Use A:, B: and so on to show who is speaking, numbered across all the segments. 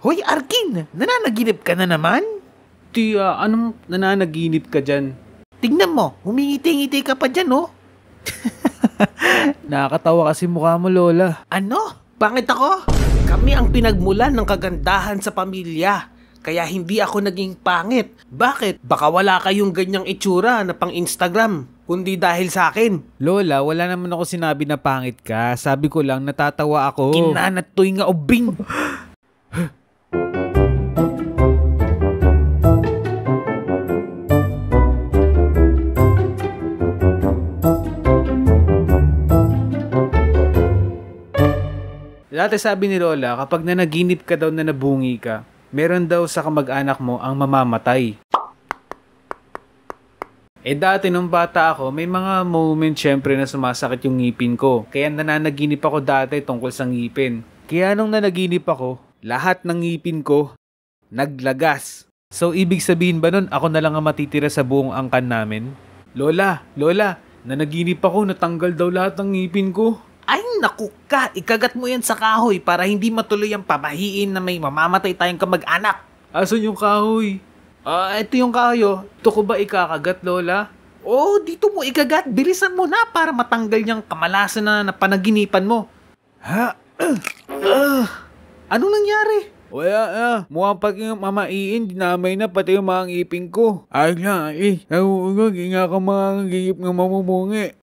A: Hoy Arkin, nananaginip ka na naman?
B: Tia, anong nananaginip ka dyan?
A: Tingnan mo, humingiti-ngiti ka pa dyan, oh.
B: Nakakatawa kasi mukha mo, Lola.
A: Ano? Pangit ako? Kami ang pinagmulan ng kagandahan sa pamilya. Kaya hindi ako naging pangit. Bakit? Baka wala kayong ganyang itsura na pang Instagram, kundi dahil sa akin.
B: Lola, wala naman ako sinabi na pangit ka. Sabi ko lang, natatawa ako.
A: Kinanatoy nga ubing.
B: Dati sabi ni Lola, kapag nanaginip ka daw na nabungi ka, meron daw sa kamag-anak mo ang mamamatay. Dati nung bata ako, may mga moment syempre na sumasakit yung ngipin ko. Kaya nananaginip ako dati tungkol sa ngipin. Kaya nung nanaginip ako, lahat ng ngipin ko naglagas. So ibig sabihin ba nun, ako na lang ang matitira sa buong angkan namin? Lola, nanaginip ako, natanggal daw lahat ng ngipin ko.
A: Ay naku ka, ikagat mo yan sa kahoy para hindi matuloy ang pabahiin na may mamamatay tayong kamag-anak.
B: Asan yung kahoy? Ito yung kahoy, oh. Ito ko ba ikakagat, Lola?
A: Oh, dito mo ikagat. Bilisan mo na para matanggal niyang kamalasan na napanaginipan mo.
B: Ha?
A: Anong nangyari?
B: Wala na. Mukhang pag yung mamaiin, dinamay na pati yung mga ngipin ko. Ay lang, nahuhugog, nga ka mga ngipin ng mamumungi.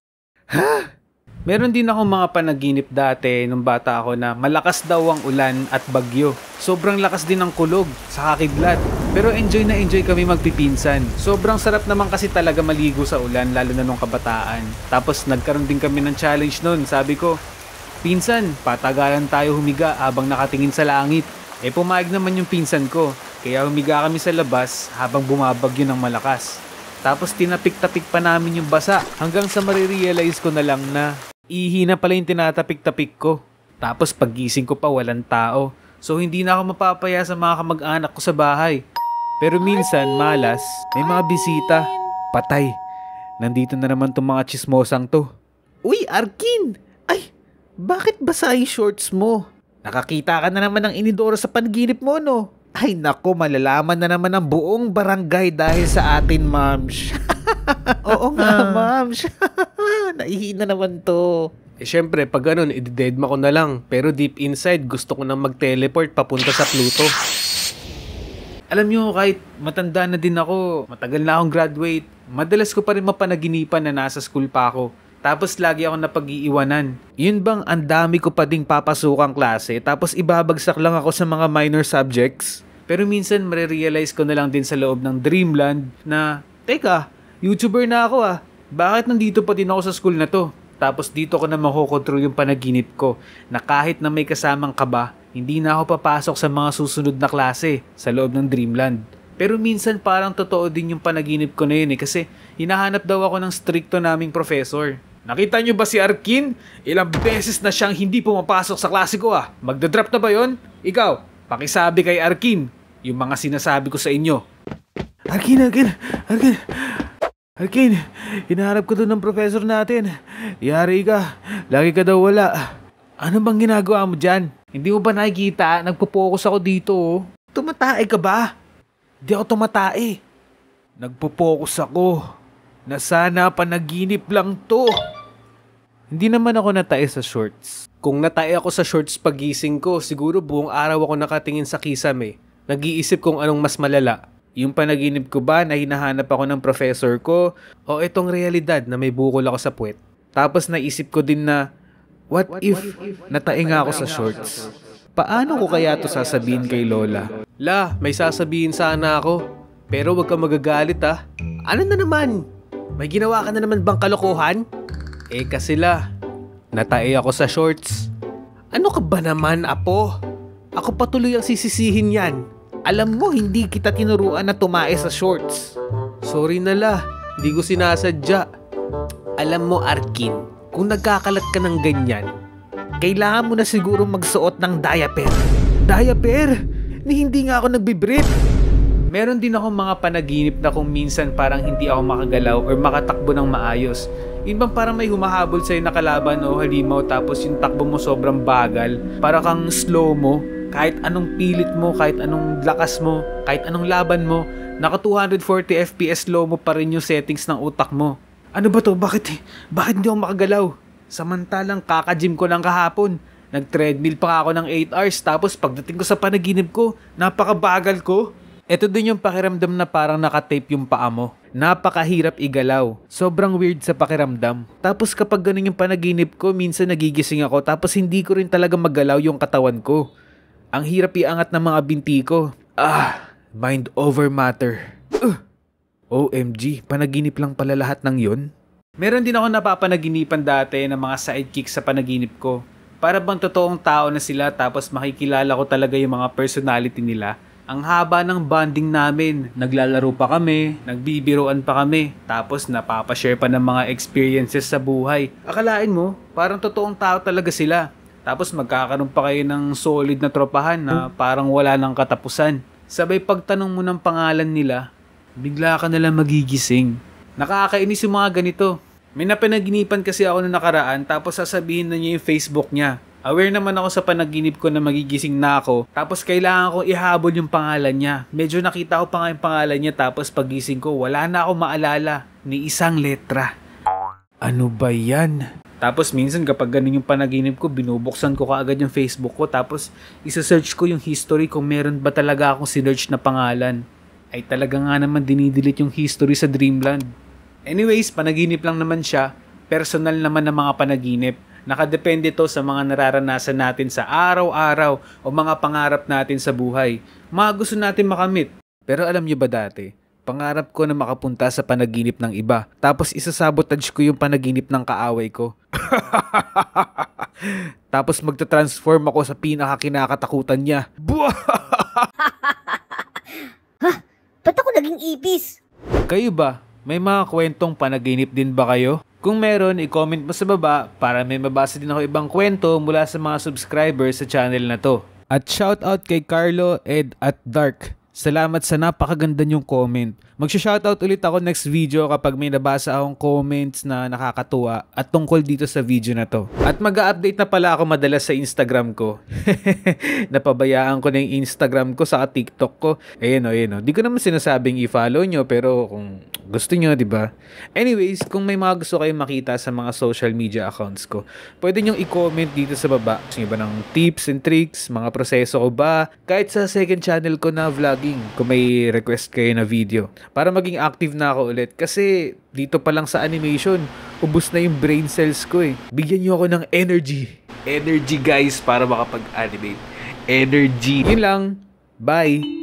A: Ha?
B: Meron din ako mga panaginip dati nung bata ako na malakas daw ang ulan at bagyo. Sobrang lakas din ng kulog sa kakidlat. Pero enjoy na enjoy kami magpipinsan. Sobrang sarap naman kasi talaga maligo sa ulan lalo na nung kabataan. Tapos nagkaroon din kami ng challenge nun. Sabi ko, pinsan, patagalan tayo humiga habang nakatingin sa langit. Pumayag naman yung pinsan ko. Kaya humiga kami sa labas habang bumabagyo ng malakas. Tapos tinapik-tapik pa namin yung basa hanggang sa marirealize ko na lang na ihi na pala yung tinatapik-tapik ko. Tapos paggising ko pa walang tao. So hindi na ako mapapaya sa mga kamag-anak ko sa bahay. Pero minsan, malas, may mga bisita. Patay. Nandito na naman tong mga chismosang to.
A: Uy, Arkin! Ay, bakit basa yung shorts mo? Nakakita ka na naman ng inidoro sa panaginip mo, no? Ay nako, malalaman na naman ng buong barangay dahil sa atin, Mams. Oo nga, Mams. Naihi na naman to.
B: Syempre, pag ganun, i-deadma ko na lang. Pero deep inside, gusto ko nang mag-teleport papunta sa Pluto. Alam nyo, kahit matanda na din ako, matagal na akong graduate, madalas ko pa rin mapanaginipan na nasa school pa ako. Tapos lagi ako napag-iiwanan. Yun bang ang dami ko pa ding papasukang klase tapos ibabagsak lang ako sa mga minor subjects? Pero minsan marirealize ko na lang din sa loob ng Dreamland na, teka, YouTuber na ako ah. Bakit nandito pa din ako sa school na to? Tapos dito ko na makokontrol yung panaginip ko na kahit na may kasamang kaba, hindi na ako papasok sa mga susunod na klase sa loob ng Dreamland. Pero minsan parang totoo din yung panaginip ko na yun kasi hinahanap daw ako ng stricto naming professor. Nakita nyo ba si Arkin? Ilang beses na siyang hindi pumapasok sa klase ko ah. Magdadrop na ba yon? Ikaw, pakisabi kay Arkin yung mga sinasabi ko sa inyo. Arkin, hinaharap ko doon ng professor natin. Yari ka, lagi ka daw wala. Ano bang ginagawa mo dyan? Hindi mo ba nakikita? Nagpo-focus ako dito oh.
A: Tumatae ka ba?
B: Di ako tumatae. Nagpo-focus ako. Na sana panaginip lang to. Hindi naman ako natae sa shorts. Kung natae ako sa shorts pagising ko, siguro buong araw ako nakatingin sa kisame. Nag-iisip kung anong mas malala. Yung panaginip ko ba na hinahanap ako ng professor ko o itong realidad na may bukol ako sa puwet. Tapos naisip ko din na, what if natae nga ako sa shorts? Paano ko kaya to sasabihin kay Lola? La, may sasabihin sana ako. Pero wag ka magagalit ah.
A: Ano na naman? May ginawa ka na naman bang kalokohan?
B: Kasi la, natae ako sa shorts.
A: Ano ka ba naman, Apo? Ako patuloy ang sisisihin yan. Alam mo, hindi kita tinuruan na tumae sa shorts.
B: Sorry na la, hindi ko sinasadya.
A: Alam mo, Arkin, kung nagkakalat ka ng ganyan, kailangan mo na siguro magsuot ng diaper.
B: Diaper? Hindi nga ako nagbibrief. Meron din akong mga panaginip na kung minsan parang hindi ako makagalaw or makatakbo ng maayos. Yun bang parang may humahabol sa'yo na kalaban o halimaw tapos yung takbo mo sobrang bagal, para kang slow mo. Kahit anong pilit mo, kahit anong lakas mo, kahit anong laban mo, naka 240 FPS low mo pa rin yung settings ng utak mo. Ano ba to? Bakit hindi ako makagalaw? Samantalang kaka-gym ko lang kahapon. Nag-treadmill pa ako ng 8 hours tapos pagdating ko sa panaginip ko, napakabagal ko. Ito din yung pakiramdam na parang nakatape yung paa mo. Napakahirap igalaw. Sobrang weird sa pakiramdam. Tapos kapag ganun yung panaginip ko, minsan nagigising ako tapos hindi ko rin talaga magalaw yung katawan ko. Ang hirap iangat ng mga binti ko. Mind over matter. OMG, panaginip lang pala lahat ng yun. Meron din ako napapanaginipan dati ng mga sidekick sa panaginip ko. Para bang totoong tao na sila tapos makikilala ko talaga yung mga personality nila. Ang haba ng bonding namin. Naglalaro pa kami, nagbibiroan pa kami, tapos napapashare pa ng mga experiences sa buhay. Akalain mo, parang totoong tao talaga sila. Tapos magkakaroon pa kayo ng solid na tropahan na parang wala nang katapusan. Sabay pagtanong mo ng pangalan nila, bigla ka nalang magigising. Nakakainis yung mga ganito. May napanaginipan kasi ako na nakaraan tapos sasabihin na niya yung Facebook niya. Aware naman ako sa panaginip ko na magigising na ako tapos kailangan ko ihabol yung pangalan niya. Medyo nakita ko pa nga yung pangalan niya tapos pagising ko wala na ako maalala ni isang letra. Ano ba yan? Tapos minsan kapag ganun yung panaginip ko, binubuksan ko kaagad yung Facebook ko tapos isa-search ko yung history kung meron ba talaga akong sinearch na pangalan. Ay talaga nga naman dinidelete yung history sa Dreamland. Anyways, panaginip lang naman siya. Personal naman ng mga panaginip. Nakadepende to sa mga nararanasan natin sa araw-araw o mga pangarap natin sa buhay. Mga gusto natin makamit. Pero alam niyo ba dati, pangarap ko na makapunta sa panaginip ng iba. Tapos isasabotage ko yung panaginip ng kaaway ko. Tapos magta-transform ako sa pinakakinakatakutan niya.
C: Ba't ako naging ipis?
B: Kayo ba? May mga kwentong panaginip din ba kayo? Kung meron, i-comment mo sa baba para may mabasa din ako ibang kwento mula sa mga subscribers sa channel na to. At shoutout kay Carlo, Ed at Dark. Salamat sa napakaganda niyong comment. Magsha-shoutout ulit ako next video kapag may nabasa akong comments na nakakatuwa at tungkol dito sa video na to. At mag-a-update na pala ako madalas sa Instagram ko. Napabayaan ko na yung Instagram ko sa TikTok ko. Ayun o. Di ko naman sinasabing i-follow nyo pero kung gusto nyo, di ba? Anyways, kung may mga gusto kayong makita sa mga social media accounts ko, pwede nyo i-comment dito sa baba. Gusto nyo ba ng tips and tricks, mga proseso ko ba? Kahit sa second channel ko na vlogging, kung may request kayo na video. Para maging active na ako ulit. Kasi dito pa lang sa animation, ubos na yung brain cells ko eh. Bigyan nyo ako ng energy. Energy guys para makapag-animate. Energy. Yun lang. Bye!